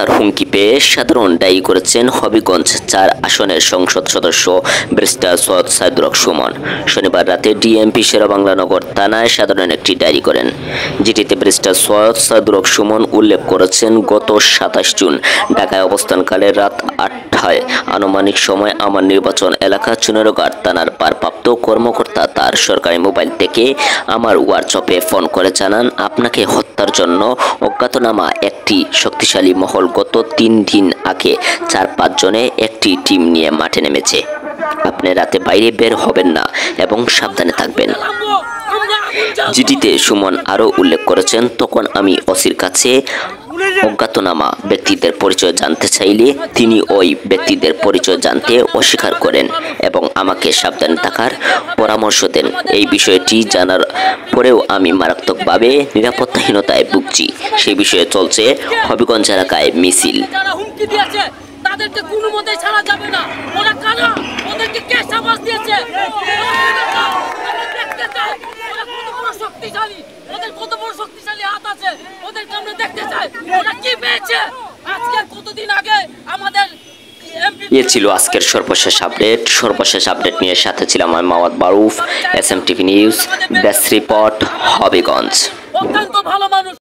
হত্যার হুমকি পেয়ে সাধারণ ডায়েরি করেছেন হবিগঞ্জ ৪ আসনের সংসদ সদস্য ব্যারিস্টার সৈয়দ সাইদুর রহমান সুমন। শনিবার রাতে ডিএমপি শেরেবাংলানগর থানায় সাধারণ একটি ডায়েরি করেন, যেটিতে ব্যারিস্টার সৈয়দ সাইদুর রহমান সুমন উল্লেখ করেছেন, গত ২৭ জুন ঢাকায় অবস্থানকালে রাত ৮টায় আনুমানিক সময় আমার নির্বাচন এলাকা চুনেরঘাট থানার ভারপ্রাপ্ত কর্মকর্তা তার সরকারি মোবাইল থেকে আমার হোয়াটসঅ্যাপে ফোন করে জানান, আপনাকে হত্যার জন্য অজ্ঞাতনামা একটি শক্তিশালী মহল গত ৩ দিন আগে ৪-৫ জনে একটি টিম নিয়ে মাঠে নেমেছে। আপনি রাতে বাইরে বের হবেন না এবং সাবধানে থাকবেন। চিঠিতে সুমন আরও উল্লেখ করেছেন, তখন আমি ওসির কাছে অজ্ঞাতনামা ব্যক্তিদের পরিচয় জানতে চাইলে তিনি ওই ব্যক্তিদের পরিচয় জানতে অস্বীকার করেন এবং আমাকে সাবধানে থাকার পরামর্শ দেন। এই বিষয়টি জানার পরেও আমি মারাত্মকভাবে নিরাপত্তাহীনতায় ভুগছি। সেই বিষয়ে চলছে হবিগঞ্জ এলাকায় মিছিল। তাদেরকে কোনো মতেই ছাড়া যাবে না। ওরা কারা? ওদেরকে কে সাবাস দিয়েছে? দেখতে চাই ওরা কত বড় শক্তিশালী, ওদের কত বড় শক্তিশালী হাত আছে, ওদেরকে আমরা দেখতে চাই ওরা কি পেয়েছে। আজকে কতদিন আগে আমাদের এ ছিল আজকের সর্বশেষ আপডেট নিয়ে সাথে ছিলাম আমি মাওয়াদ বারুফ, এসএমটিভি নিউজ, ডেস্ক রিপোর্ট, হবিগঞ্জ। অত্যন্ত ভালো মানুষ।